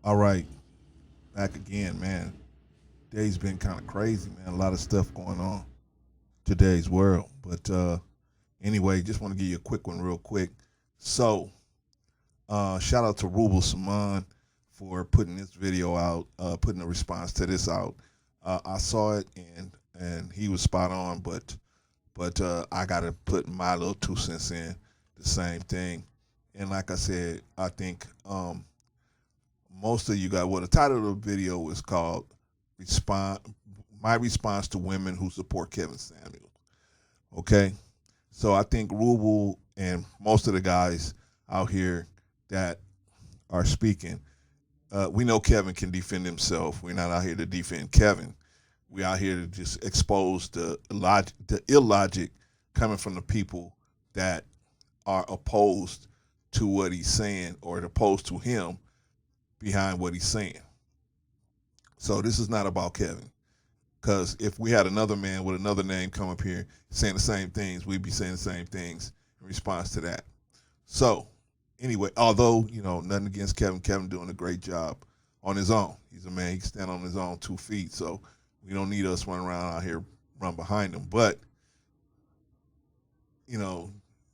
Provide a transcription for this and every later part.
All right, back again, man. Day's been kind of crazy, man. A lot of stuff going on today's world. But anyway, just want to give you a quick one, real quick. So, shout out to Rubel Zaman for putting this video out, putting a response to this out. I saw it and he was spot on, but I gotta put my little 2 cents in. The same thing, and like I said, I think most of you got, well, the title of the video is called "Respond." My response to women who support Kevin Samuels. Okay, so I think Rubel and most of the guys out here that are speaking, we know Kevin can defend himself. We're not out here to defend Kevin. We're out here to just expose the illogic coming from the people that are opposed to what he's saying or opposed to him behind what he's saying. So this is not about Kevin. Because if we had another man with another name come up here saying the same things, we'd be saying the same things in response to that. So anyway, although, nothing against Kevin. Kevin doing a great job on his own. He's a man, he can stand on his own 2 feet. So we don't need us running around out here, run behind him. But,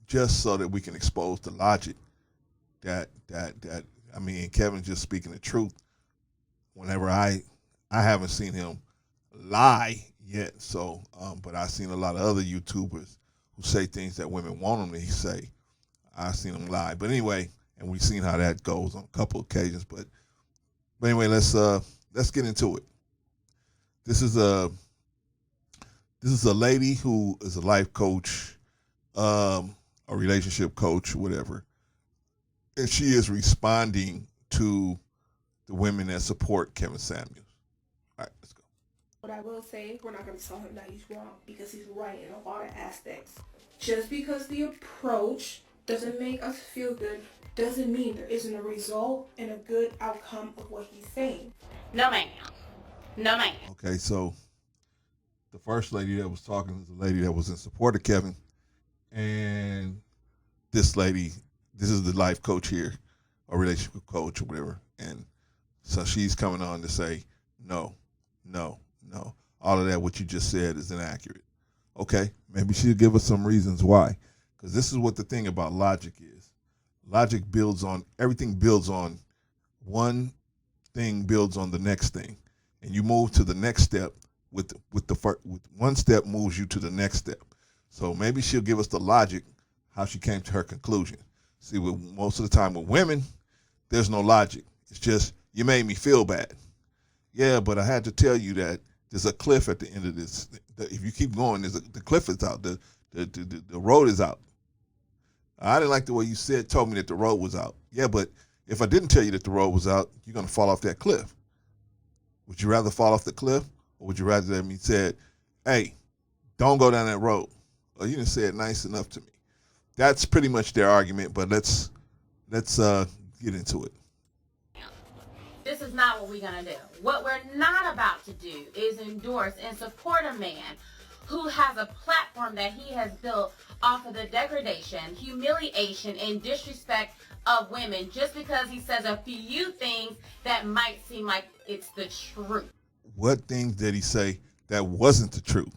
just so that we can expose the logic that I mean, Kevin's just speaking the truth. Whenever I haven't seen him lie yet, so but I've seen a lot of other YouTubers who say things that women want them to say. I've seen them lie, but anyway, and we've seen how that goes on a couple of occasions. But anyway, let's get into it. This is a lady who is a life coach, a relationship coach, whatever, and she is responding to the women that support Kevin Samuels. All right, let's go. What I will say, we're not going to tell him that he's wrong because he's right in a lot of aspects. Just because the approach doesn't make us feel good doesn't mean there isn't a result and a good outcome of what he's saying. No, ma'am. No, ma'am. Okay, so the first lady that was talking is a lady that was in support of Kevin, and this lady, this is the life coach here, a relationship coach or whatever, and so she's coming on to say, no, no, no, all of that what you just said is inaccurate. Okay, maybe she'll give us some reasons why, because this is what the thing about logic is. Logic builds on, everything builds on, one thing builds on the next thing, and you move to the next step with one step moves you to the next step. So maybe she'll give us the logic how she came to her conclusion. See, with most of the time with women, there's no logic. It's just, you made me feel bad. Yeah, but I had to tell you that there's a cliff at the end of this. If you keep going, the cliff is out. The road is out. I didn't like the way you told me that the road was out. Yeah, but if I didn't tell you that the road was out, you're going to fall off that cliff. Would you rather fall off the cliff, or would you rather that me said, hey, don't go down that road? Or you didn't say it nice enough to me. That's pretty much their argument, but let's get into it. This is not what we're going to do. What we're not about to do is endorse and support a man who has a platform that he has built off of the degradation, humiliation, and disrespect of women just because he says a few things that might seem like it's the truth. What things did he say that wasn't the truth?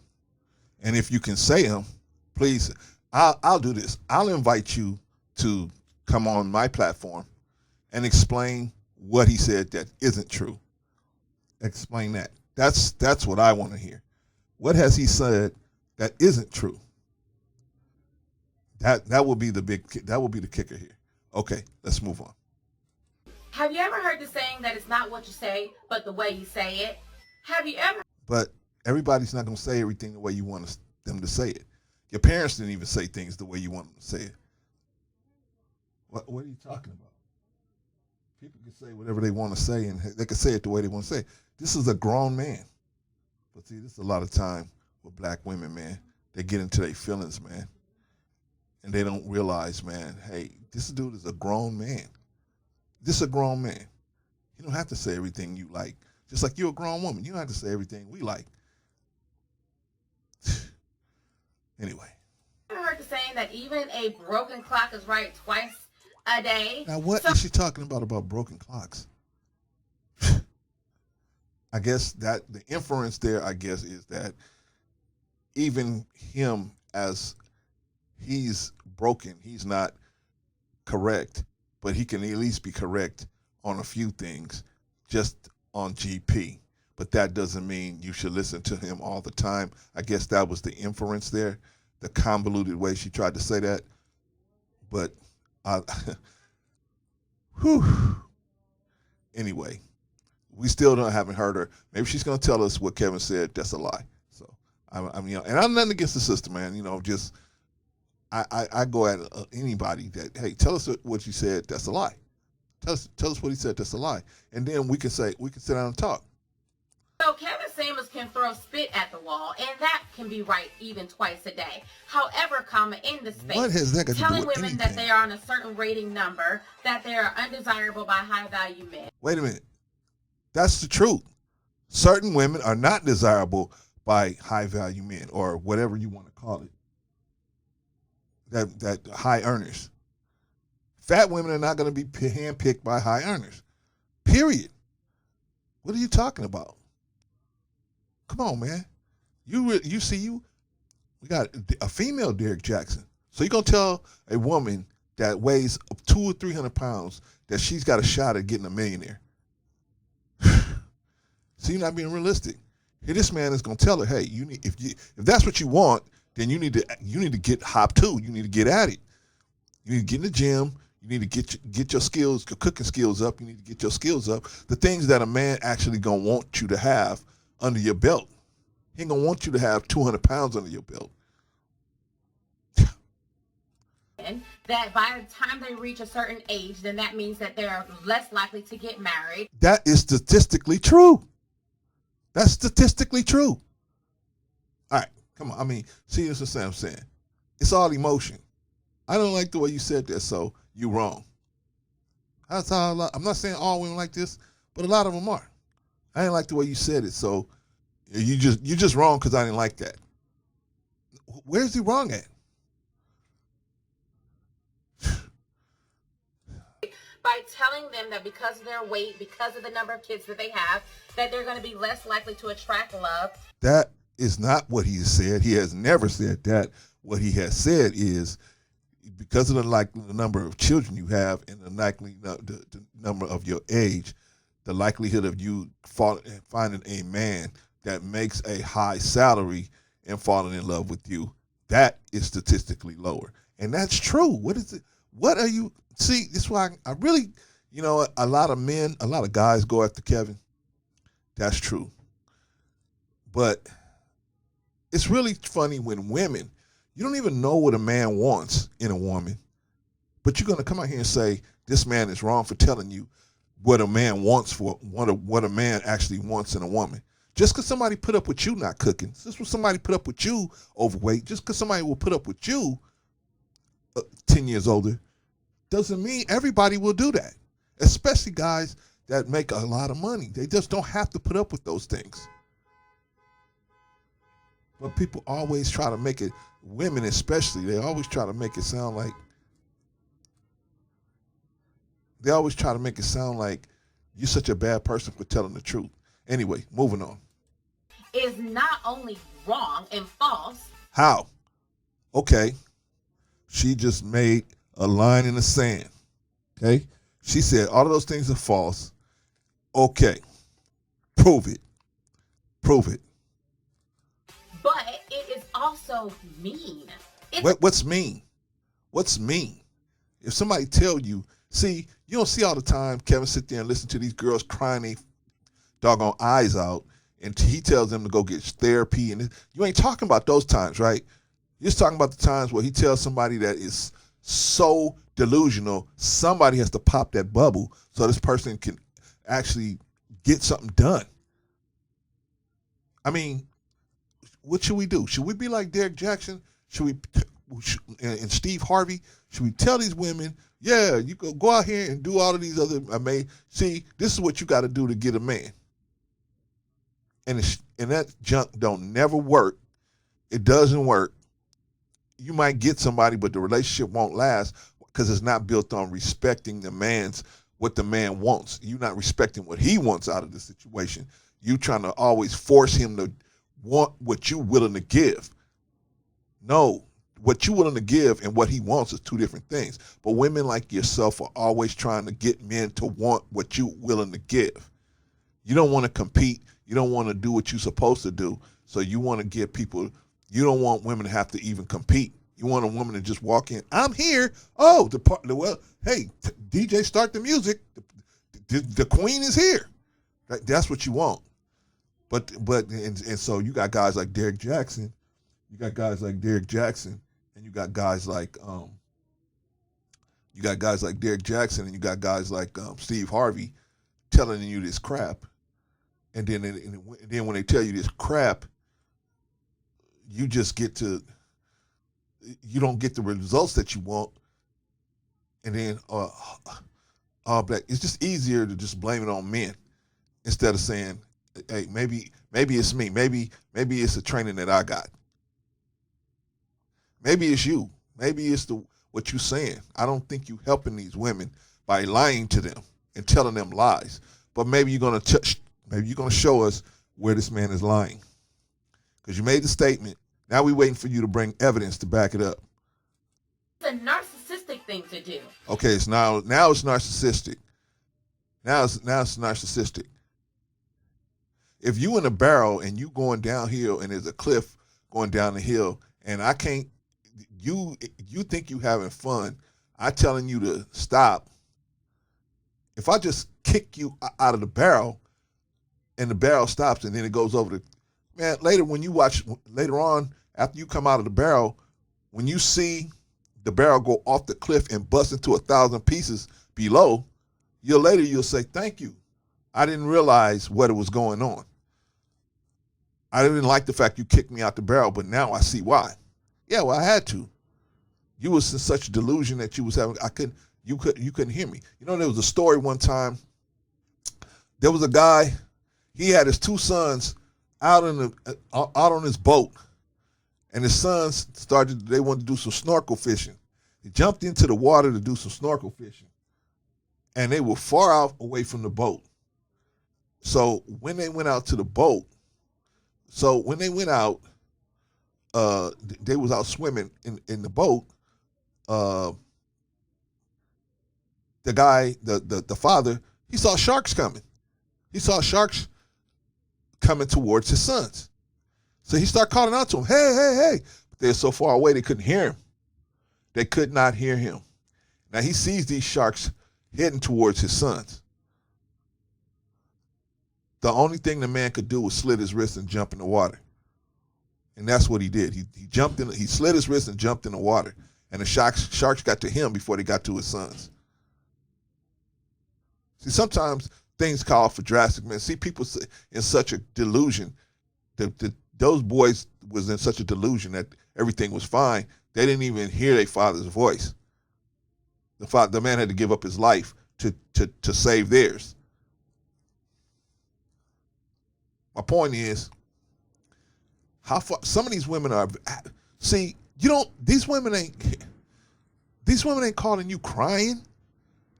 And if you can say them, please, I'll do this. I'll invite you to come on my platform and explain what he said that isn't true. Explain that. That's what I want to hear. What has he said that isn't true? That will be the kicker here. Okay, let's move on. Have you ever heard the saying that it's not what you say, but the way you say it? Have you ever? But everybody's not going to say everything the way you want them to say it. Your parents didn't even say things the way you want them to say it. What are you talking about? People can say whatever they want to say, and they can say it the way they want to say it. This is a grown man. But see, this is a lot of time with black women, man. They get into their feelings, man. And they don't realize, man, hey, this dude is a grown man. This is a grown man. You don't have to say everything you like. Just like you're a grown woman. You don't have to say everything we like. Anyway. Have you ever heard the saying that even a broken clock is right twice a day? Now, what is she talking about broken clocks? I guess that the inference there, I guess, is that even him, as he's broken, he's not correct, but he can at least be correct on a few things, just on GP. But that doesn't mean you should listen to him all the time. I guess that was the inference there, the convoluted way she tried to say that. But, uh, whew. Anyway, we still haven't heard her. Maybe she's going to tell us what Kevin said. That's a lie. So, I mean, and I'm nothing against the sister, man. Just I go at anybody that, hey, tell us what you said. That's a lie. Tell us what he said. That's a lie. And then we can sit down and talk. So Kevin Samuels can throw spit at the wall, and that can be right even twice a day. However, in the space, what has that got to do telling with women anything? that they are on a certain rating number, that they are undesirable by high-value men. Wait a minute. That's the truth. Certain women are not desirable by high-value men, or whatever you want to call it. That high earners. Fat women are not going to be handpicked by high earners. Period. What are you talking about? Come on, man. We got a female Derek Jackson. So you're going to tell a woman that weighs 200 or 300 pounds that she's got a shot at getting a millionaire. So you're not being realistic. Here, this man is going to tell her, hey, if that's what you want, then you need to get hop too. You need to get at it. You need to get in the gym. You need to get your skills, your cooking skills up. You need to get your skills up. The things that a man actually going to want you to have under your belt. He ain't going to want you to have 200 pounds under your belt. That by the time they reach a certain age, then that means that they're less likely to get married. That is statistically true. That's statistically true. All right, come on. I mean, see, this is what I'm saying. It's all emotion. I don't like the way you said that, so you're wrong. That's how I'm not saying all women like this, but a lot of them are. I didn't like the way you said it, so you're just wrong because I didn't like that. Where's he wrong at? By telling them that because of their weight, because of the number of kids that they have, that they're going to be less likely to attract love. That is not what he has said. He has never said that. What he has said is because of the number of children you have and the number of your age, the likelihood of you finding a man that makes a high salary and falling in love with you, that is statistically lower. And that's true. What is it? What are you... See, this is why I really, a lot of guys go after Kevin. That's true. But it's really funny when women, you don't even know what a man wants in a woman, but you're going to come out here and say, this man is wrong for telling you what a man wants what a man actually wants in a woman. Just because somebody put up with you not cooking, just because somebody put up with you overweight, just because somebody will put up with you 10 years older, doesn't mean everybody will do that, especially guys that make a lot of money. They just don't have to put up with those things. But people always try to make it, women especially, they always try to make it sound like you're such a bad person for telling the truth. Anyway, moving on. Is not only wrong and false. How? Okay. She just made a line in the sand. Okay? She said all of those things are false. Okay. Prove it. Prove it. But it is also mean. What's mean? What's mean? If somebody tell you, see, you don't see all the time Kevin sit there and listen to these girls crying their doggone eyes out, and he tells them to go get therapy, and you ain't talking about those times, right? You're just talking about the times where he tells somebody that is so delusional, somebody has to pop that bubble so this person can actually get something done. I mean, what should we do? Should we be like Derek Jackson? And Steve Harvey? Should we tell these women, yeah, you go out here and do all of these other see, this is what you got to do to get a man. And that junk don't never work. It doesn't work. You might get somebody, but the relationship won't last because it's not built on respecting what the man wants. You're not respecting what he wants out of the situation. You trying to always force him to want what you willing to give. No, what you willing to give and what he wants is two different things. But women like yourself are always trying to get men to want what you willing to give. You don't want to compete. You don't want to do what you're supposed to do. So you want to give people, you don't want women to have to even compete. You want a woman to just walk in. I'm here. Oh, well, hey, DJ, start the music. The queen is here. That's what you want. But so you got guys like Derek Jackson. You got guys like Derek Jackson, and you got guys like Derek Jackson, and you got guys like Steve Harvey telling you this crap. And then when they tell you this crap, you don't get the results that you want. And then it's just easier to just blame it on men instead of saying, hey, maybe it's me. Maybe it's the training that I got. Maybe it's you. Maybe it's what you're saying. I don't think you helping these women by lying to them and telling them lies. But maybe you're gonna show us where this man is lying, because you made the statement. Now we're waiting for you to bring evidence to back it up. It's a narcissistic thing to do. Okay, it's now it's narcissistic. Now it's narcissistic. If you in a barrel and you going downhill and there's a cliff going down the hill, and I can't, you think you having fun, I telling you to stop. If I just kick you out of the barrel and the barrel stops and then it goes over later on after you come out of the barrel, when you see the barrel go off the cliff and bust into 1,000 pieces below, you'll say, thank you. I didn't realize what was going on. I didn't like the fact you kicked me out the barrel, but now I see why. Yeah, well, I had to. You was in such a delusion that you was having. You couldn't hear me. You know, there was a story one time. There was a guy. He had his two sons out on his boat, and his sons they wanted to do some snorkel fishing. He jumped into the water to do some snorkel fishing, and they were far out away from the boat. So when they went out to the boat, they was out swimming in the boat. The guy, the father, he saw sharks coming. He saw sharks coming towards his sons. So he started calling out to them, hey, hey, hey. But they're so far away they couldn't hear him. They could not hear him. Now he sees these sharks heading towards his sons. The only thing the man could do was slit his wrist and jump in the water. And that's what he did. He slit his wrist and jumped in the water. And the sharks got to him before they got to his sons. See, sometimes things call for drastic men. See, people in such a delusion. Those boys was in such a delusion that everything was fine. They didn't even hear their father's voice. The man had to give up his life to save theirs. My point is, how far some of these women are. See, these women ain't calling you crying.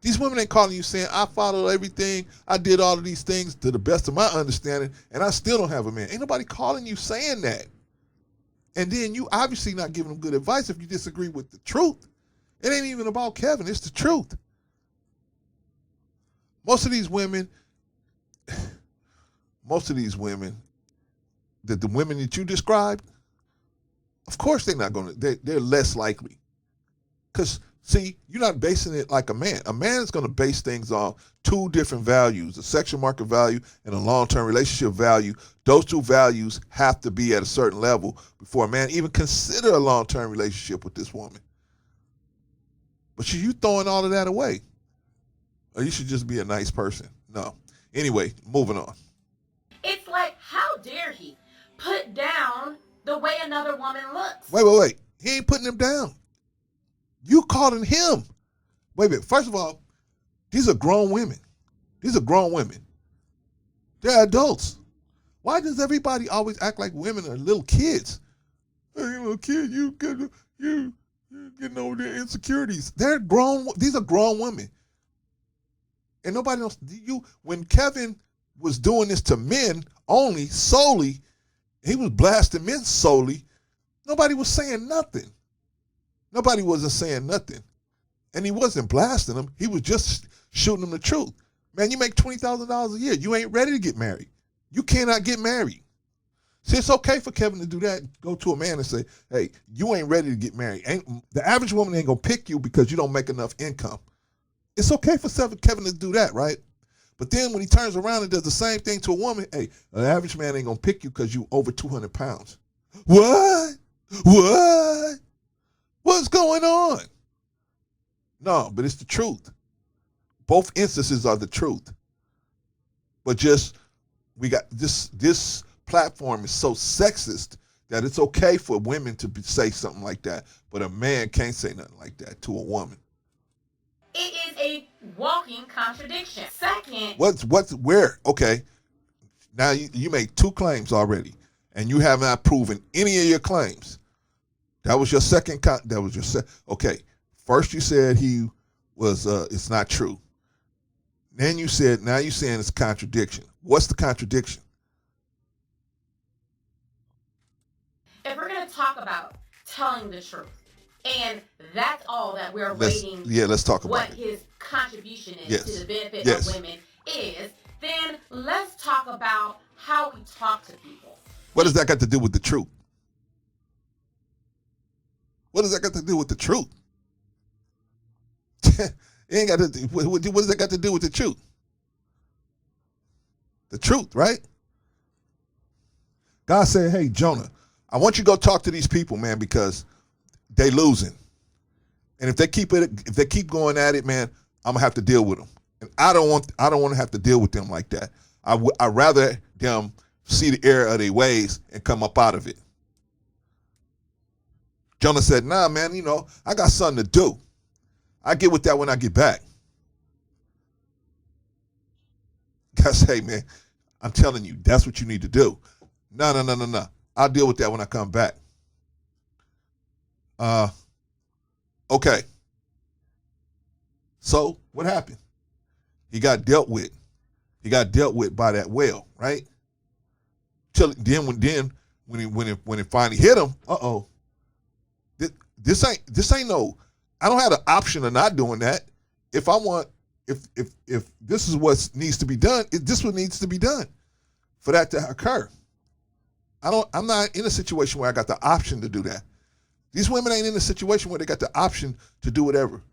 These women ain't calling you saying, I followed everything, I did all of these things to the best of my understanding, and I still don't have a man. Ain't nobody calling you saying that. And then you obviously not giving them good advice if you disagree with the truth. It ain't even about Kevin, it's the truth. Most of these women, the women that you described, of course they're not going to, they're less likely. Because, see, you're not basing it like a man. A man is going to base things on two different values, a sexual market value and a long-term relationship value. Those two values have to be at a certain level before a man even consider a long-term relationship with this woman. But you throwing all of that away. Or you should just be a nice person. No. Anyway, moving on. It's like, how dare he put down the way another woman looks? Wait. He ain't putting them down. You calling him. Wait a minute. First of all, these are grown women. They're adults. Why does everybody always act like women are little kids? Hey, little kid, you getting over their insecurities. They're grown. These are grown women. And nobody else. When Kevin was doing this to men only, solely, he was blasting men solely, nobody was saying nothing. Nobody wasn't saying nothing. And he wasn't blasting them. He was just shooting them the truth. Man, you make $20,000 a year. You ain't ready to get married. You cannot get married. See, it's okay for Kevin to do that. Go to a man and say, hey, you ain't ready to get married. The average woman ain't going to pick you because you don't make enough income. It's okay for Kevin to do that, right? But then when he turns around and does the same thing to a woman, hey, an average man ain't going to pick you because you over 200 pounds. What? What? What's going on? No, but it's the truth. Both instances are the truth. But just, we got this platform is so sexist that it's okay for women to say something like that, but a man can't say nothing like that to a woman. It is a walking contradiction. Second, where? Okay, now you made 2 claims already, and you have not proven any of your claims. That was your second. Okay, first you said he was. It's not true. Then you said, now you're saying it's a contradiction. What's the contradiction? if we're going to talk about telling the truth, and that's all that we're rating, let's talk about what it. His contribution is Yes. to the benefit Yes. of women is, then let's talk about how we talk to people. What does that got to do with the truth? What does that got to do with the truth? It ain't got to. What does that got to do with the truth? The truth, right? God said, "Hey, Jonah, I want you to go talk to these people, man, because they losing. And if they keep going at it, man, I'm gonna have to deal with them. And I don't want to have to deal with them like that. I'd rather them see the error of their ways and come up out of it." Jonah said, "Nah, man, I got something to do. I get with that when I get back." God said, "Hey, man, I'm telling you, that's what you need to do." No. I'll deal with that when I come back. Okay. So what happened? He got dealt with. He got dealt with by that whale, right? Till then, when it finally hit him, this ain't no. I don't have the option of not doing that. If this is what needs to be done, this what needs to be done for that to occur. I'm not in a situation where I got the option to do that. These women ain't in a situation where they got the option to do whatever.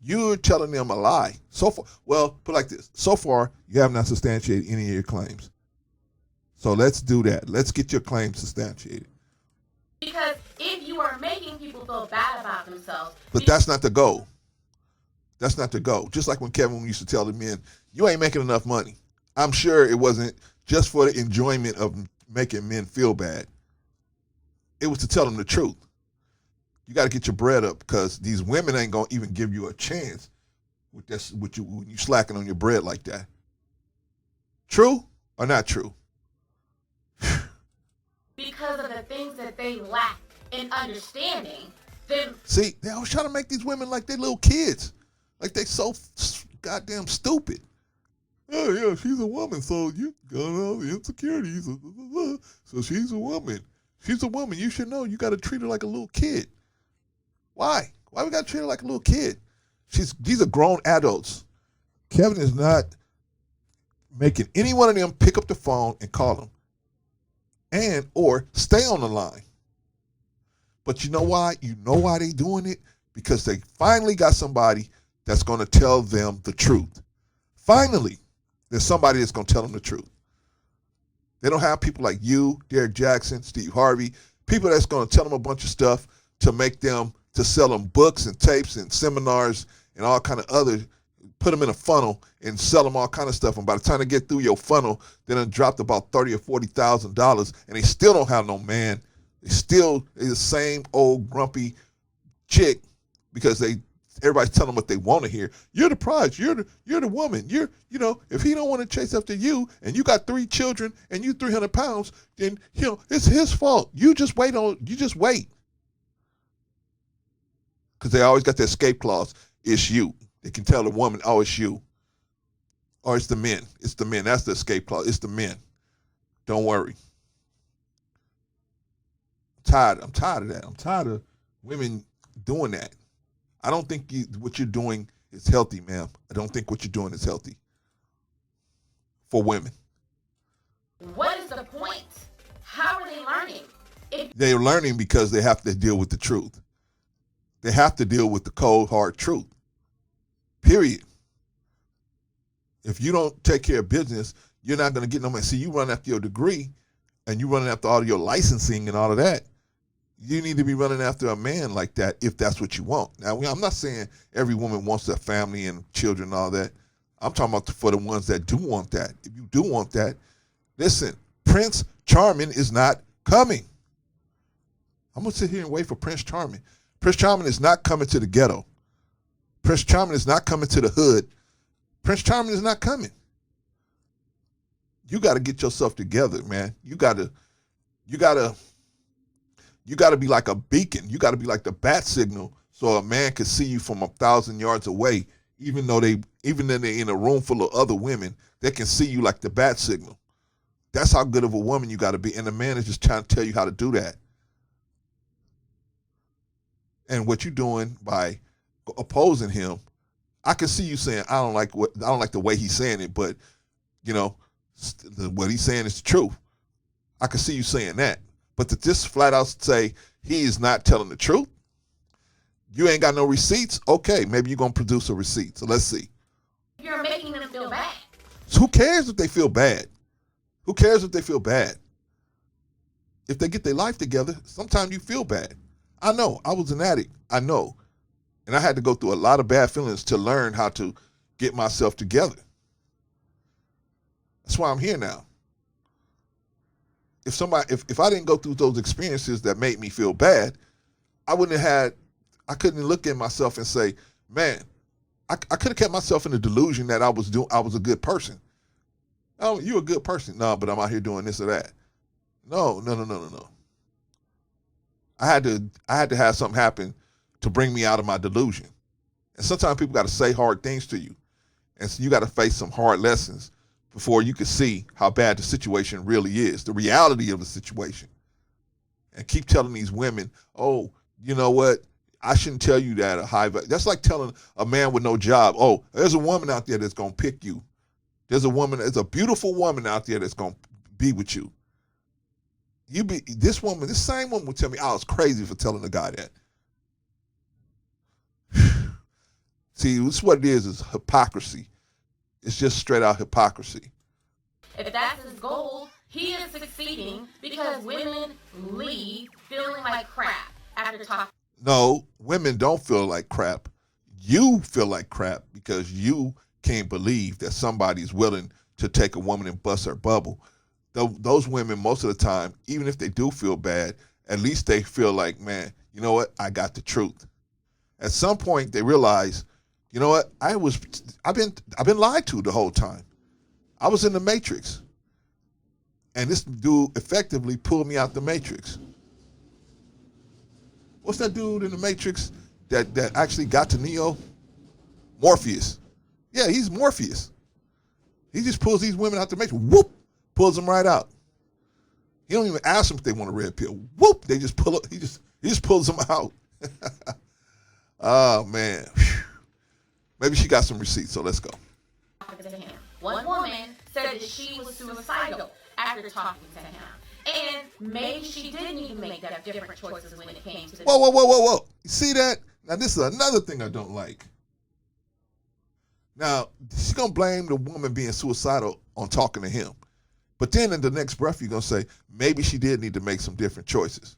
You're telling them a lie. So far, well, put it like this. So far, you have not substantiated any of your claims. So let's do that. Let's get your claims substantiated. Because if you are making people feel bad about themselves. But that's not the goal. That's not the goal. Just like when Kevin used to tell the men, you ain't making enough money. I'm sure it wasn't just for the enjoyment of making men feel bad. It was to tell them the truth. You got to get your bread up because these women ain't going to even give you a chance when you slacking on your bread like that. True or not true? Because of the things that they lack in understanding. See, they always trying to make these women like they little kids. Like they so goddamn stupid. Oh, yeah, she's a woman, so you got all the insecurities. So she's a woman. She's a woman. You should know you got to treat her like a little kid. Why? Why we got to treat her like a little kid? These are grown adults. Kevin is not making any one of them pick up the phone and call them. Or stay on the line. But you know why? You know why they doing it? Because they finally got somebody that's going to tell them the truth. Finally, there's somebody that's going to tell them the truth. They don't have people like you, Derek Jackson, Steve Harvey, people that's going to tell them a bunch of stuff to sell them books and tapes and seminars and all kind of other, put them in a funnel and sell them all kind of stuff. And by the time they get through your funnel, they done dropped about $30,000 or $40,000, and they still don't have no man. They're the same old grumpy chick because everybody's telling them what they want to hear. You're the prize. You're the woman. If he don't want to chase after you and you got 3 children and you 300 pounds, then it's his fault. You just wait. Because they always got that escape clause. It's you. They can tell the woman, oh, it's you. Or it's the men. It's the men. That's the escape clause. It's the men. Don't worry. I'm tired of that. I'm tired of women doing that. I don't think what you're doing is healthy, ma'am. I don't think what you're doing is healthy for women. What is the point? How are they learning? They're learning because they have to deal with the truth. They have to deal with the cold, hard truth. Period. If you don't take care of business, you're not going to get no money. See, you run after your degree and you running after all your licensing and all of that. You need to be running after a man like that if that's what you want. Now, I'm not saying every woman wants a family and children and all that. I'm talking about for the ones that do want that. If you do want that, listen, Prince Charming is not coming. I'm going to sit here and wait for Prince Charming. Prince Charming is not coming to the ghetto. Prince Charming is not coming to the hood. Prince Charming is not coming. You got to get yourself together, man. You got to be like a beacon. You got to be like the bat signal so a man can see you from 1,000 yards away. Even though they're in a room full of other women, they can see you like the bat signal. That's how good of a woman you got to be. And the man is just trying to tell you how to do that. And what you're doing by opposing him, I can see you saying, I don't like the way he's saying it, but you know, what he's saying is the truth. I can see you saying that. But to just flat out say he is not telling the truth, you ain't got no receipts, okay, maybe you're going to produce a receipt. So let's see. You're making them feel bad. So who cares if they feel bad? Who cares if they feel bad? If they get their life together, sometimes you feel bad. I know. I was an addict. I know. And I had to go through a lot of bad feelings to learn how to get myself together. That's why I'm here now. If I didn't go through those experiences that made me feel bad, I couldn't look at myself and say, man, I could have kept myself in the delusion that I was a good person. Oh, you're a good person. No, but I'm out here doing this or that. No. I had to have something happen to bring me out of my delusion. And sometimes people got to say hard things to you. And so you got to face some hard lessons before you can see how bad the situation really is, the reality of the situation. And keep telling these women, oh, you know what? I shouldn't tell you that that's like telling a man with no job, oh, there's a woman out there that's going to pick you. There's a beautiful woman out there that's going to be with you. This same woman would tell me I was crazy for telling a guy that. See, this is what it is hypocrisy. It's just straight out hypocrisy. If that's his goal, he is succeeding because women leave feeling like crap after talking. No, women don't feel like crap. You feel like crap because you can't believe that somebody's willing to take a woman and bust her bubble. Those women, most of the time, even if they do feel bad, at least they feel like, man, you know what? I got the truth. At some point, they realize, you know what? I've been lied to the whole time. I was in the Matrix, and this dude effectively pulled me out the Matrix. What's that dude in the Matrix that actually got to Neo? Morpheus. Yeah, he's Morpheus. He just pulls these women out the Matrix. Whoop, pulls them right out. He don't even ask them if they want a red pill. Whoop, they just pull up. He just pulls them out. Oh man. Maybe she got some receipts, so let's go. One woman said that she was suicidal after talking to him. And maybe she did need to make different choices when it came to the... Whoa. You see that? Now, this is another thing I don't like. Now, she's going to blame the woman being suicidal on talking to him. But then in the next breath, you're going to say, maybe she did need to make some different choices.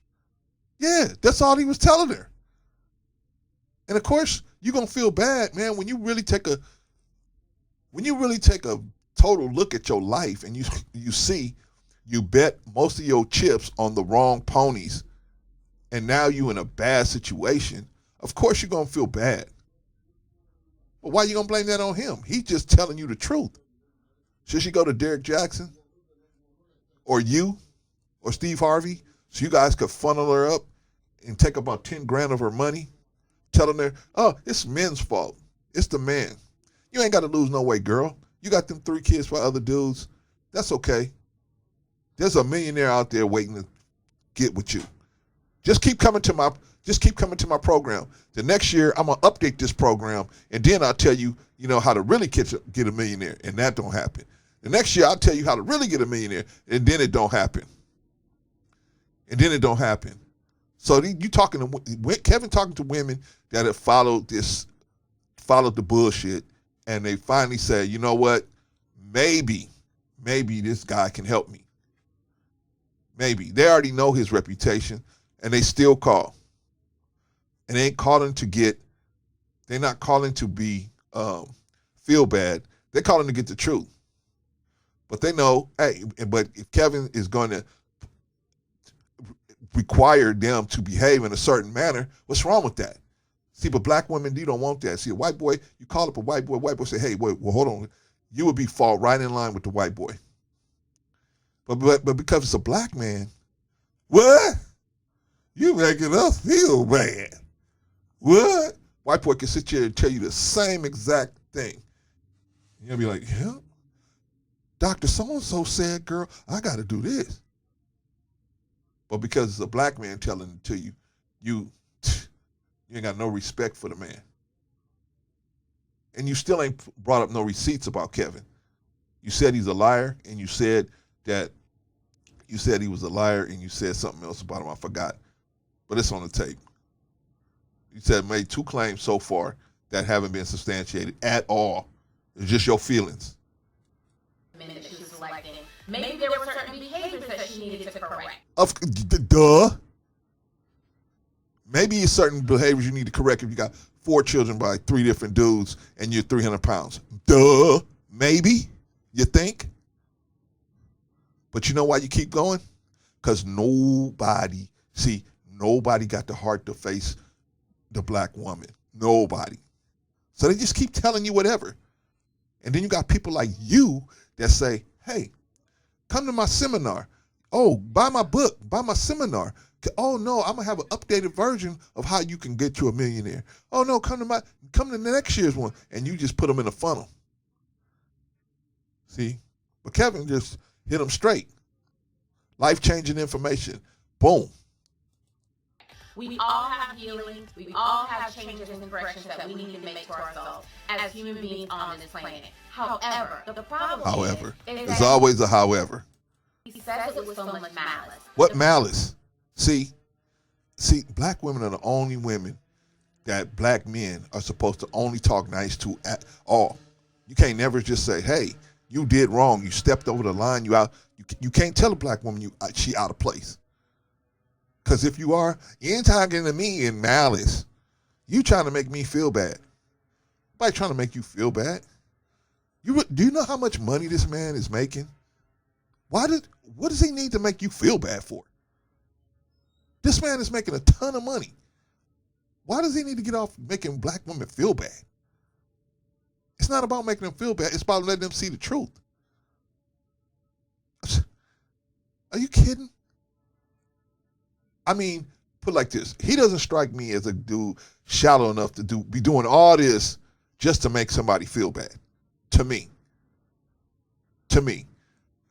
Yeah, that's all he was telling her. And of course, you're going to feel bad, man, when you really take a total look at your life and you see you bet most of your chips on the wrong ponies and now you're in a bad situation. Of course, you're going to feel bad. But why are you going to blame that on him? He's just telling you the truth. Should she go to Derek Jackson or you or Steve Harvey so you guys could funnel her up and take about 10 grand of her money, telling her, oh, it's men's fault. It's the man. You ain't got to lose no weight, girl. You got them 3 kids for other dudes. That's okay. There's a millionaire out there waiting to get with you. Just keep coming to my program. The next year I'm gonna update this program, and then I'll tell you, how to really get a millionaire, and that don't happen. The next year I'll tell you how to really get a millionaire, and then it don't happen. So Kevin talking to women that have followed the bullshit, and they finally say, you know what? Maybe this guy can help me. Maybe. They already know his reputation, and they still call. And they ain't calling they're not calling to be, feel bad. They're calling to get the truth. But they know, but if Kevin is going to require them to behave in a certain manner, what's wrong with that? See, but black women, you don't want that. See, a white boy, you call up a white boy say, hey, wait, well, hold on. You would fall right in line with the white boy. But because it's a black man, what? You making us feel bad. What? White boy can sit here and tell you the same exact thing. You'll be like, yeah, Dr. So-and-so said, girl, I got to do this. But because it's a black man telling it to you, you ain't got no respect for the man. And you still ain't brought up no receipts about Kevin. You said he's a liar, and you said he was a liar, and you said something else about him. I forgot. But it's on the tape. You said made 2 claims so far that haven't been substantiated at all. It's just your feelings. That she was selecting. Maybe there were certain behaviors that she needed to correct. Duh. Maybe it's certain behaviors you need to correct if you got 4 children by 3 different dudes and you're 300 pounds. Duh. Maybe. You think? But you know why you keep going? Because nobody got the heart to face the black woman. Nobody. So they just keep telling you whatever. And then you got people like you that say, hey, come to my seminar. Oh, buy my book, buy my seminar. Oh no, I'm gonna have an updated version of how you can get to a millionaire. Oh no, come to the next year's one. And you just put them in a funnel. See? But Kevin just hit them straight. Life-changing information. Boom. We all have healings. We all have changes and corrections that we need to make to ourselves as human beings on this planet. However, the problem is there's always a however. He says it with so much malice. What malice? See, black women are the only women that black men are supposed to only talk nice to at all. You can't never just say, hey, you did wrong. You stepped over the line. You out. You can't tell a black woman she out of place. Because if you ain't talking to me in malice, you trying to make me feel bad. Nobody trying to make you feel bad. Do you know how much money this man is making? What does he need to make you feel bad for? This man is making a ton of money. Why does he need to get off making black women feel bad? It's not about making them feel bad. It's about letting them see the truth. Are you kidding? I mean, put it like this. He doesn't strike me as a dude shallow enough to be doing all this just to make somebody feel bad. To me.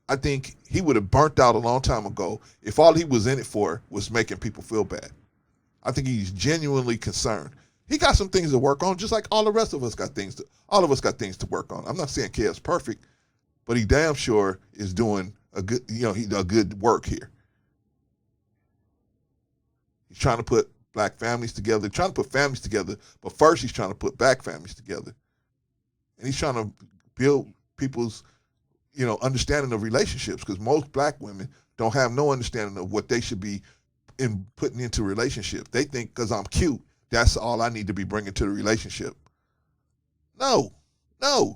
I think he would have burnt out a long time ago if all he was in it for was making people feel bad. I think he's genuinely concerned. He got some things to work on, just like all the rest of us got things to work on. I'm not saying Kev's perfect, but he damn sure is doing a good work here. He's trying to put black families together, but first he's trying to put black families together. And he's trying to build people's, understanding of relationships, because most black women don't have no understanding of what they should be putting into relationships. They think because I'm cute, that's all I need to be bringing to the relationship. No. The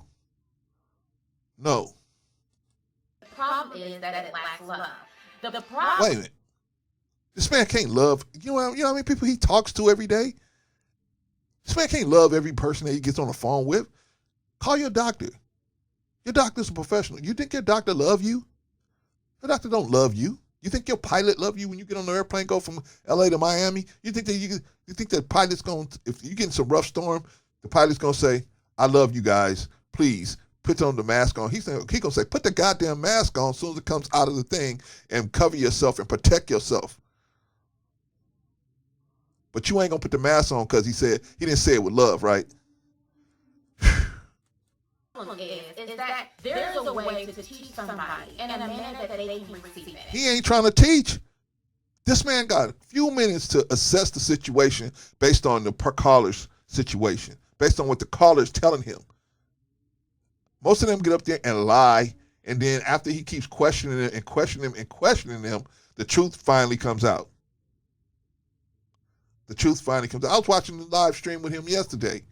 problem is that it lacks love. The problem. Wait a minute. This man can't love. You know how many people he talks to every day? This man can't love every person that he gets on the phone with. Call your doctor. Your doctor's a professional. You think your doctor love you? Your doctor don't love you. You think your pilot love you when you get on the airplane, go from LA to Miami? You think that pilot's going, if you get in some rough storm, the pilot's going to say, I love you guys. Please puts on the mask on. He gonna say, put the goddamn mask on as soon as it comes out of the thing and cover yourself and protect yourself. But you ain't gonna put the mask on because he didn't say it with love, right? Is that there's a way to teach somebody in a manner that they can receive it. He ain't trying to teach. This man got a few minutes to assess the situation based on the caller's situation, based on what the caller's telling him. Most of them get up there and lie, and then after he keeps questioning them and questioning them and questioning them, the truth finally comes out. The truth finally comes out. I was watching the live stream with him yesterday,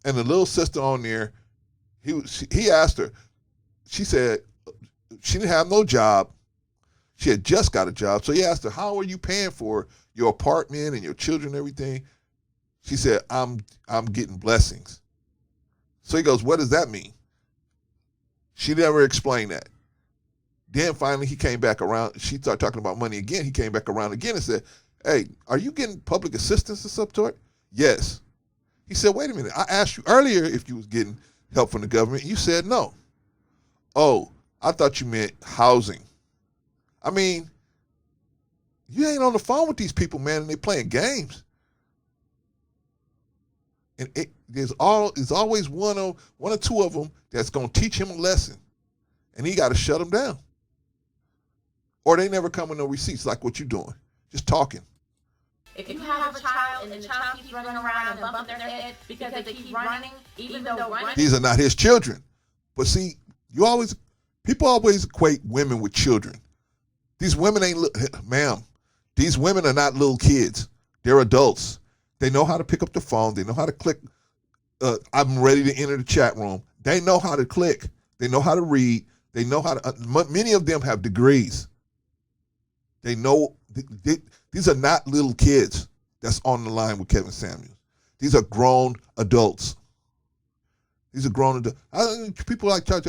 and the little sister on there, he asked her, she said she didn't have no job. She had just got a job. So he asked her, how are you paying for your apartment and your children and everything? She said, I'm getting blessings. So he goes, what does that mean? She never explained that. Then finally he came back around. She started talking about money again. He came back around again and said, hey, are you getting public assistance or some sort? Yes. He said, wait a minute. I asked you earlier if you was getting help from the government. You said no. Oh, I thought you meant housing. I mean, you ain't on the phone with these people, man, and they playing games. And there's always one or two of them that's going to teach him a lesson. And he got to shut them down. Or they never come with no receipts like what you're doing. Just talking. If you have a child and the child keeps running around and bumping their head because they keep running, even though running... These are not his children. But see, people always equate women with children. These women ma'am, these women are not little kids. They're adults. They know how to pick up the phone. They know how to click, I'm ready to enter the chat room. They know how to click. They know how to read. They know how to, many of them have degrees. They know, these are not little kids that's on the line with Kevin Samuels. These are grown adults. These are grown adults. People like you're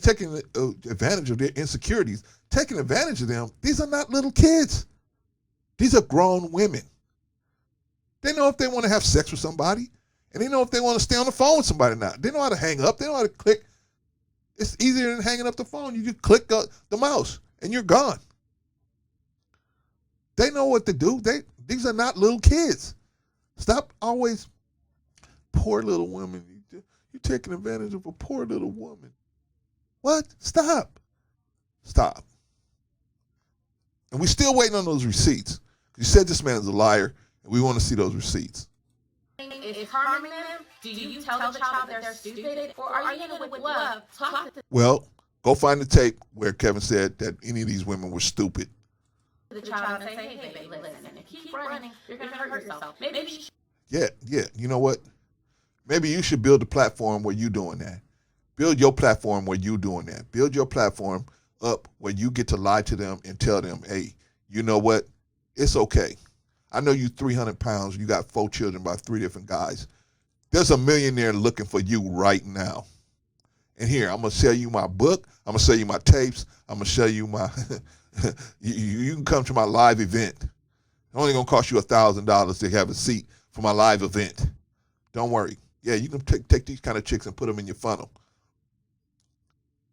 taking advantage of their insecurities, taking advantage of them. These are not little kids. These are grown women. They know if they want to have sex with somebody, and they know if they want to stay on the phone with somebody or not. They know how to hang up. They know how to click. It's easier than hanging up the phone. You just click the mouse, and you're gone. They know what to do. These are not little kids. Stop always, poor little women. You're taking advantage of a poor little woman. What? Stop. Stop. And we're still waiting on those receipts. You said this man is a liar, and we want to see those receipts. Is harming them? Do you tell the child that they're stupid? Or are you going to, with love, talk to Well, go find the tape where Kevin said that any of these women were stupid. the child and say, hey, baby, listen, if you keep running, you're going to hurt yourself. Maybe you should. Yeah. You know what? Maybe you should build a platform where you're doing that. Build your platform where you're doing that. Build your platform up where you get to lie to them and tell them, hey, you know what? It's okay. I know you 300 pounds. You got 4 children by 3 different guys. There's a millionaire looking for you right now. And here, I'm going to sell you my book. I'm going to sell you my tapes. I'm going to show you my, you can come to my live event. It's only going to cost you $1,000 to have a seat for my live event. Don't worry. Yeah, you can take these kind of chicks and put them in your funnel.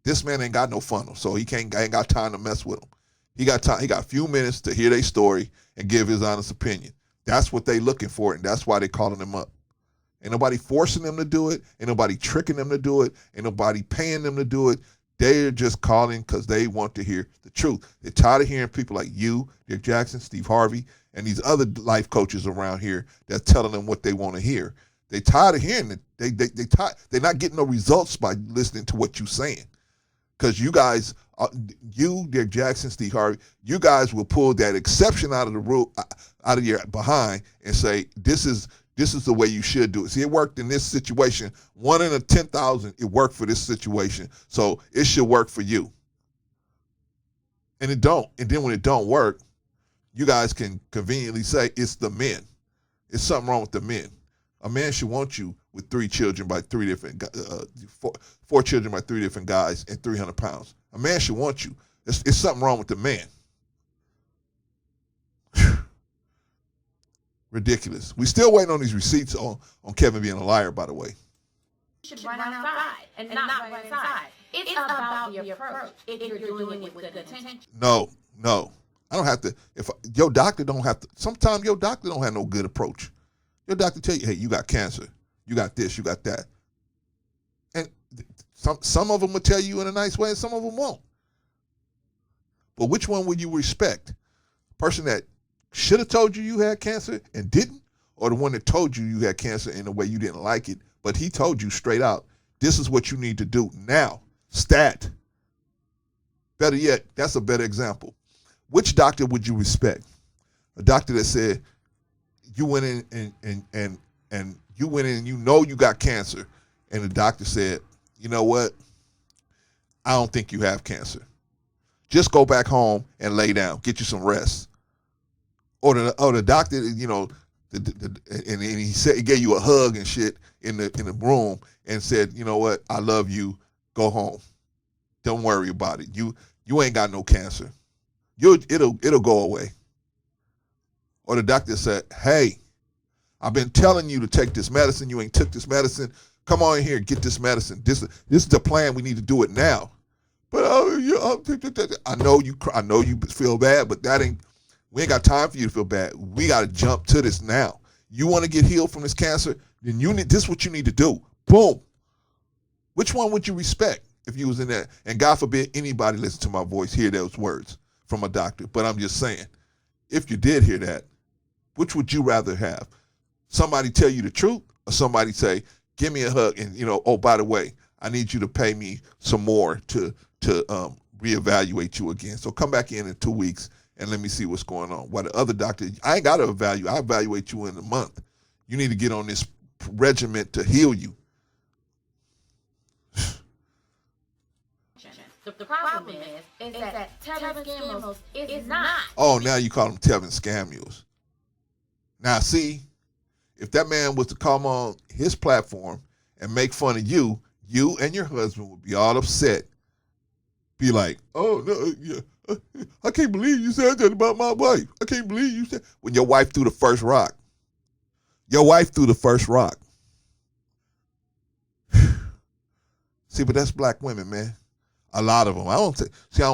This man ain't got no funnel, so he ain't got time to mess with them. He got a few minutes to hear their story and give his honest opinion. That's what they looking for, and that's why they calling him up. Ain't nobody forcing them to do it. Ain't nobody tricking them to do it. Ain't nobody paying them to do it. They're just calling because they want to hear the truth. They're tired of hearing people like you, Dick Jackson, Steve Harvey, and these other life coaches around here that's telling them what they want to hear. They tired of hearing it. They're not getting no results by listening to what you're saying. Because you guys, you, Dick Jackson, Steve Harvey, you guys will pull that exception out of the rule, out of your behind, and say this is the way you should do it. See, it worked in this situation. 1 in 10,000, it worked for this situation, so it should work for you. And it don't. And then when it don't work, you guys can conveniently say it's the men. It's something wrong with the men. A man should want you with 3 children by 3 different, 4 children by 3 different guys and 300 pounds. A man should want you. It's something wrong with the man. Ridiculous. We still waiting on these receipts on Kevin being a liar, by the way. should run outside and not run inside. It's about the approach if you're doing it with good intention. No. I don't have to. If your doctor don't have to, sometimes your doctor don't have no good approach. Your doctor tell you, hey, you got cancer. You got this, you got that. And some of them will tell you in a nice way and some of them won't. But which one would you respect? The person that should have told you you had cancer and didn't? Or the one that told you had cancer in a way you didn't like it, but he told you straight out, this is what you need to do now. Stat. Better yet, that's a better example. Which doctor would you respect? A doctor that said, you went in and you went in and you know you got cancer, and the doctor said, you know what? I don't think you have cancer. Just go back home and lay down. Get you some rest. Or the doctor, you know, and he said he gave you a hug and shit in the room and said, you know what? I love you. Go home. Don't worry about it. You ain't got no cancer. It'll go away. Or the doctor said, hey, I've been telling you to take this medicine. You ain't took this medicine. Come on in here and get this medicine. This is the plan. We need to do it now. But I know you feel bad, but we ain't got time for you to feel bad. We got to jump to this now. You want to get healed from this cancer? Then this is what you need to do. Boom. Which one would you respect if you was in there? And God forbid anybody listen to my voice, hear those words from a doctor. But I'm just saying, if you did hear that, which would you rather have? Somebody tell you the truth, or somebody say, give me a hug and, you know, oh, by the way, I need you to pay me some more to reevaluate you again. So come back in 2 weeks and let me see what's going on. While the other doctor, I ain't got to evaluate. I evaluate you in a month. You need to get on this regimen to heal you. The problem is that Tevin Scamos is not. Oh, now you call him Tevin Scamos. Now, see, if that man was to come on his platform and make fun of you and your husband would be all upset. Be like, oh, no, yeah, I can't believe you said that about my wife. I can't believe you said. When your wife threw the first rock. Your wife threw the first rock. See, but that's black women, man. A lot of them. I don't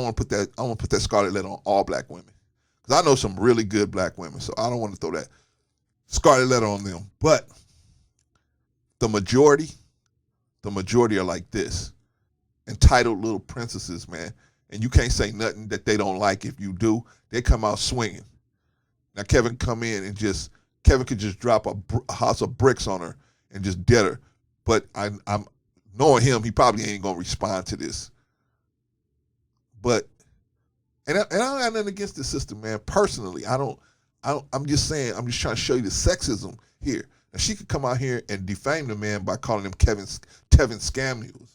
want to put that scarlet letter on all black women. Because I know some really good black women, so I don't want to throw that scarlet letter on them. But the majority are like this. Entitled little princesses, man. And you can't say nothing that they don't like. If you do, they come out swinging. Now, Kevin could just drop a house of bricks on her and just dead her. But I'm knowing him, he probably ain't going to respond to this. But, and I don't have nothing against the system, man. Personally, I'm just saying, I'm just trying to show you the sexism here. Now, she could come out here and defame the man by calling him Tevin Scamnews.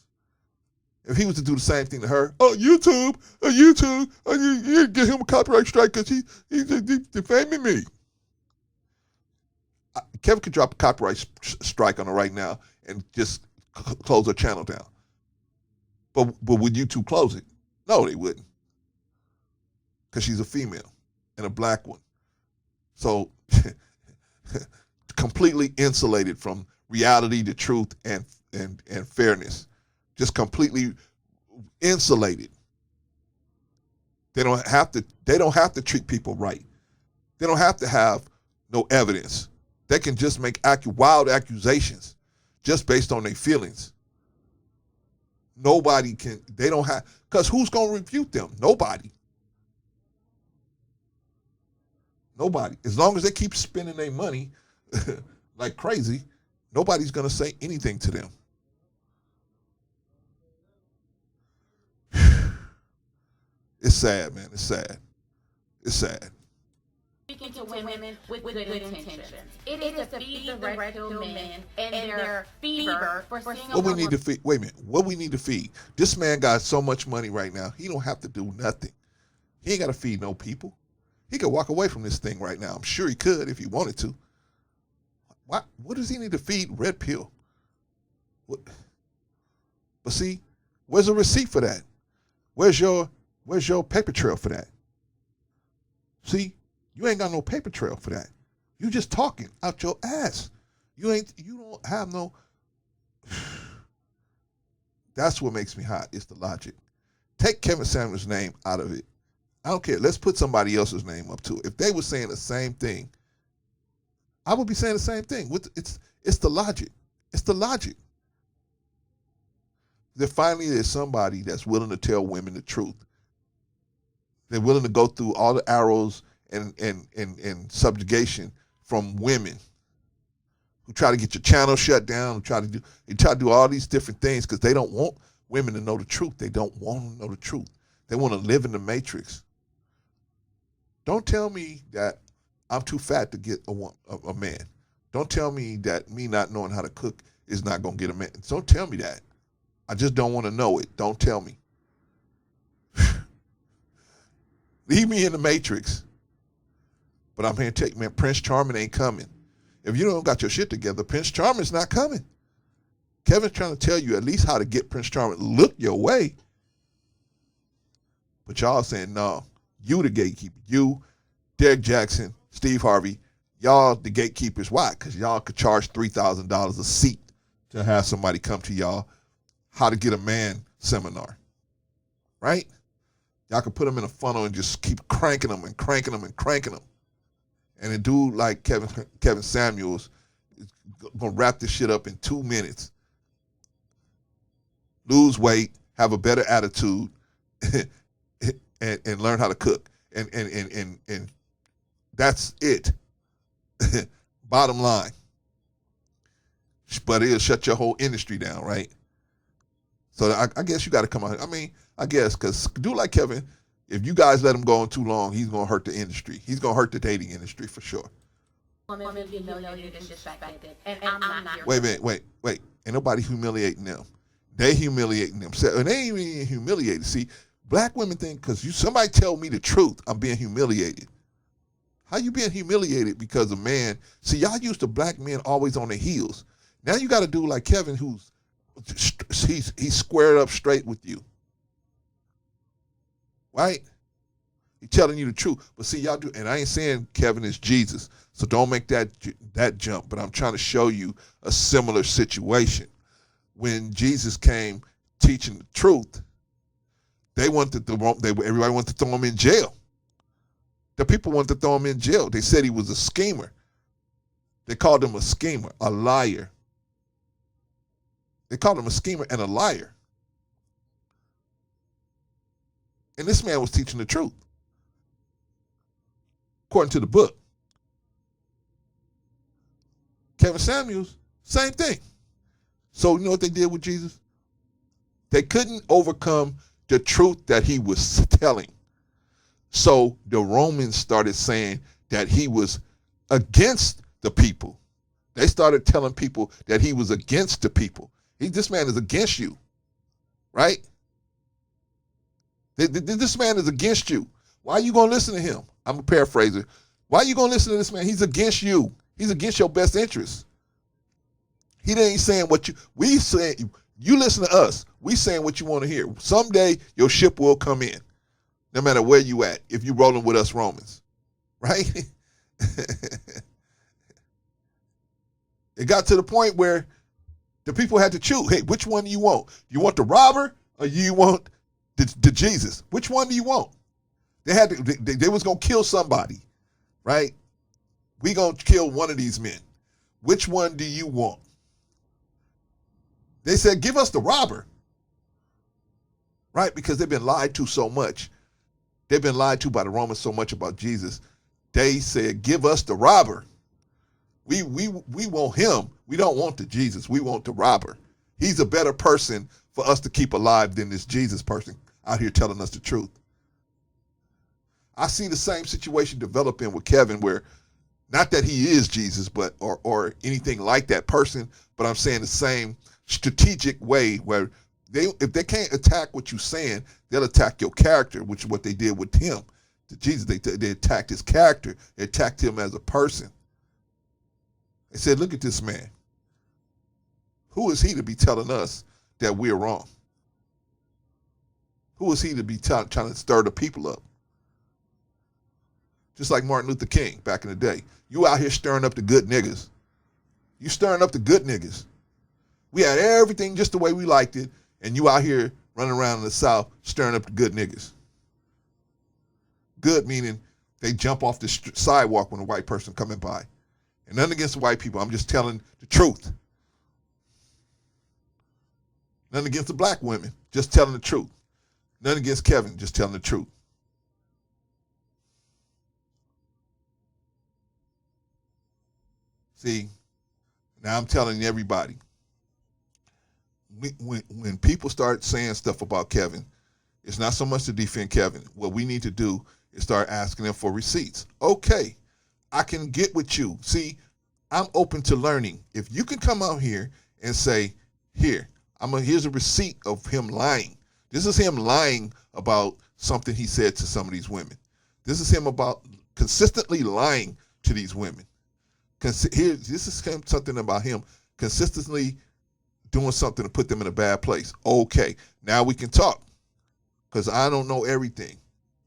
If he was to do the same thing to her, you get him a copyright strike because he's defaming me. Kevin could drop a copyright strike on her right now and just close her channel down. But would YouTube close it? No, they wouldn't. Because she's a female and a black one. So completely insulated from reality, the truth, and fairness. Just completely insulated. They don't have to treat people right. They don't have to have no evidence. They can just make wild accusations just based on their feelings. Nobody can, they don't have, because who's going to refute them? Nobody. Nobody. As long as they keep spending their money like crazy, nobody's going to say anything to them. It's sad, man. It's sad. It's sad. Speaking to women with good intentions. It is to feed the red pill men and their fever for seeing what we need to feed. Wait a minute. What we need to feed? This man got so much money right now. He don't have to do nothing. He ain't got to feed no people. He could walk away from this thing right now. I'm sure he could if he wanted to. What does he need to feed? Red pill. What? But see, where's the receipt for that? Where's your paper trail for that? See, you ain't got no paper trail for that. You just talking out your ass. You don't have no. That's what makes me hot. It's the logic. Take Kevin Samuels' name out of it. I don't care. Let's put somebody else's name up to it. If they were saying the same thing, I would be saying the same thing. It's the logic. It's the logic. That finally there's somebody that's willing to tell women the truth. They're willing to go through all the arrows and subjugation from women who try to get your channel shut down, who try to do all these different things because they don't want women to know the truth. They don't want them to know the truth. They want to live in the matrix. Don't tell me that I'm too fat to get a man. Don't tell me that me not knowing how to cook is not going to get a man. Don't tell me that. I just don't want to know it. Don't tell me. Leave me in the matrix. But I'm here to tell you, man, Prince Charming ain't coming. If you don't got your shit together, Prince Charming's not coming. Kevin's trying to tell you at least how to get Prince Charming look your way. But y'all saying, no, you the gatekeeper. You, Derek Jackson, Steve Harvey, y'all the gatekeepers. Why? Because y'all could charge $3,000 a seat to have somebody come to y'all how to get a man seminar. Right? Y'all could put them in a funnel and just keep cranking them and cranking them and cranking them. And a dude like Kevin Samuels is going to wrap this shit up in 2 minutes. Lose weight, have a better attitude, and learn how to cook. And that's it. Bottom line. But it'll shut your whole industry down, right? So I guess you got to come out. I mean, I guess, because do like Kevin, if you guys let him go on too long, he's going to hurt the industry. He's going to hurt the dating industry for sure. Women be humiliated and disrespected. And I'm not here. Wait a minute, wait. Ain't nobody humiliating them. They humiliating themselves. And they ain't even humiliated. See, black women think because somebody tell me the truth, I'm being humiliated. How you being humiliated because a man? See, y'all used to black men always on their heels. Now you got to do like Kevin, he's squared up straight with you. Right? He's telling you the truth. But see, y'all do, and I ain't saying Kevin is Jesus, so don't make that jump. But I'm trying to show you a similar situation. When Jesus came teaching the truth, everybody wanted to throw him in jail. The people wanted to throw him in jail. They said he was a schemer. They called him a schemer, a liar. They called him a schemer and a liar. And this man was teaching the truth. According to the book. Kevin Samuels, same thing. So you know what they did with Jesus? They couldn't overcome the truth that he was telling. So the Romans started saying that he was against the people. They started telling people that he was against the people. This man is against you, right? This man is against you. Why are you going to listen to him? I'm a paraphraser. Why are you going to listen to this man? He's against you. He's against your best interests. He ain't saying we saying, you listen to us. We saying what you want to hear. Someday your ship will come in, no matter where you at, if you rolling with us Romans, right? It got to the point where the people had to choose. Hey, which one do you want? You want the robber or you want the Jesus? Which one do you want? They was going to kill somebody, right? We going to kill one of these men. Which one do you want? They said, give us the robber, right? Because they've been lied to so much. They've been lied to by the Romans so much about Jesus. They said, give us the robber. We want him. We don't want the Jesus. We want the robber. He's a better person for us to keep alive than this Jesus person out here telling us the truth. I see the same situation developing with Kevin where, not that he is Jesus, but or anything like that person, but I'm saying the same strategic way where if they can't attack what you're saying, they'll attack your character, which is what they did with him. To Jesus, they attacked his character. They attacked him as a person. They said, look at this man. Who is he to be telling us that we're wrong? Who is he to be trying to stir the people up? Just like Martin Luther King back in the day. You out here stirring up the good niggas. You stirring up the good niggas. We had everything just the way we liked it. and you out here running around in the South stirring up the good niggas. Good meaning they jump off the sidewalk when a white person coming by. And nothing against the white people. I'm just telling the truth. Nothing against the black women. Just telling the truth. Nothing against Kevin. Just telling the truth. See, now I'm telling everybody. When people start saying stuff about Kevin, it's not so much to defend Kevin. What we need to do is start asking them for receipts. Okay, I can get with you. See, I'm open to learning. If you can come out here and say, here's a receipt of him lying. This is him lying about something he said to some of these women. This is him about consistently lying to these women. This is something about him consistently doing something to put them in a bad place. Okay, now we can talk because I don't know everything.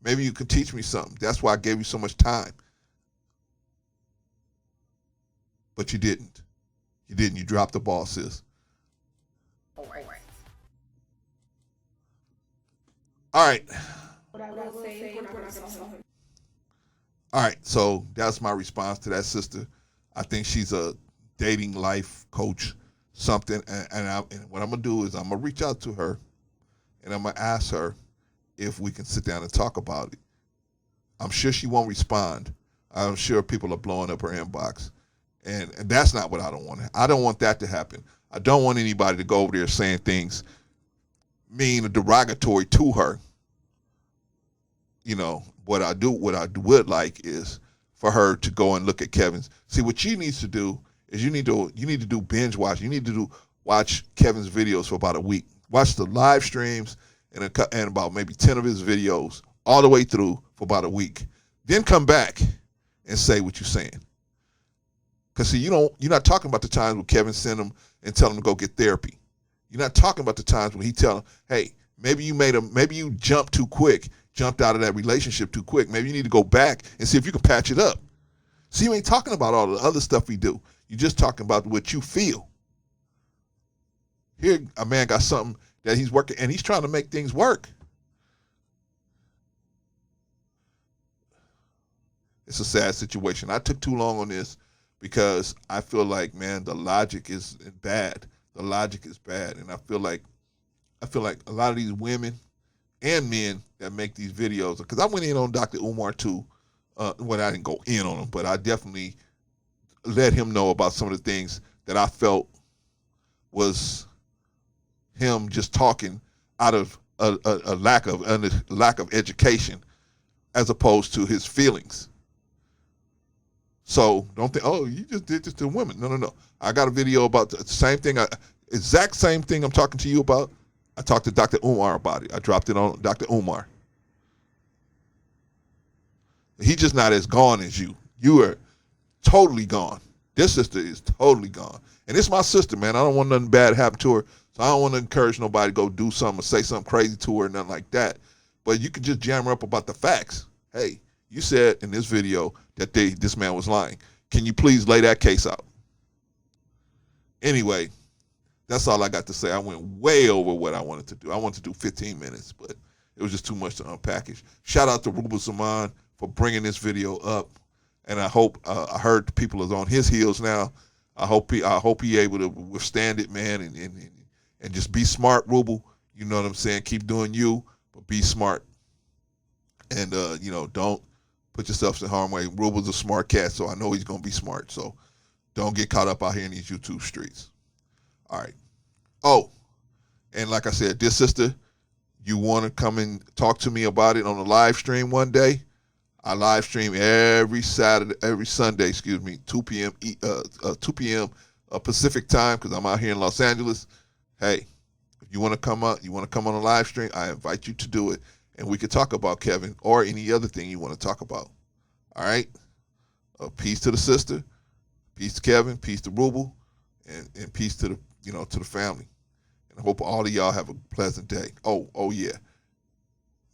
Maybe you can teach me something. That's why I gave you so much time. But you didn't. You didn't. You dropped the ball, sis. All right. What I will say, we're not going to sell him. All right. So that's my response to that sister. I think she's a dating life coach, something. And what I'm going to do is I'm going to reach out to her and I'm going to ask her if we can sit down and talk about it. I'm sure she won't respond. I'm sure people are blowing up her inbox. And that's not what I don't want. I don't want that to happen. I don't want anybody to go over there saying things mean or derogatory to her. You know, what I would like is for her to go and look at Kevin's. See, what she needs to do is you need to do binge watch. You need to watch Kevin's videos for about a week. Watch the live streams and about maybe 10 of his videos all the way through for about a week. Then come back and say what you're saying. Because see, you're not talking about the times when Kevin sent him and tell him to go get therapy. You're not talking about the times when he tell him, hey, maybe you jumped too quick, jumped out of that relationship too quick. Maybe you need to go back and see if you can patch it up. See, you ain't talking about all the other stuff we do. You're just talking about what you feel. Here, a man got something that he's working, and he's trying to make things work. It's a sad situation. I took too long on this because I feel like, man, the logic is bad. The logic is bad, and I feel like a lot of these women and men that make these videos, because I went in on Dr. Umar too. When I didn't go in on him, but I definitely let him know about some of the things that I felt was him just talking out of a lack of education, as opposed to his feelings. So don't think, oh, you just did this to women. No. I got a video about the same thing, exact same thing I'm talking to you about. I talked to Dr. Umar about it. I dropped it on Dr. Umar. He's just not as gone as you. You are totally gone. This sister is totally gone. And it's my sister, man. I don't want nothing bad to happen to her. So I don't want to encourage nobody to go do something or say something crazy to her or nothing like that. But you can just jam her up about the facts. Hey, you said in this video that this man was lying. Can you please lay that case out? Anyway, that's all I got to say. I went way over what I wanted to do. I wanted to do 15 minutes, but it was just too much to unpackage. Shout out to Rubel Zaman for bringing this video up, and I hope I heard the people is on his heels now. I hope he able to withstand it, man, and just be smart, Rubel. You know what I'm saying? Keep doing you, but be smart, and don't put yourself in harm's way. Rubel's a smart cat, so I know he's gonna be smart. So don't get caught up out here in these YouTube streets. All right. Oh, and like I said, dear sister, you want to come and talk to me about it on a live stream one day? I live stream every Sunday, 2 p.m. 2 p.m. Pacific time, because I'm out here in Los Angeles. Hey, if you want to come out, you want to come on a live stream, I invite you to do it, and we can talk about Kevin or any other thing you want to talk about. All right? Peace to the sister, peace to Kevin, peace to Rubel, and peace to the family. And I hope all of y'all have a pleasant day. Oh yeah.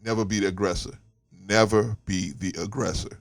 Never be the aggressor. Never be the aggressor.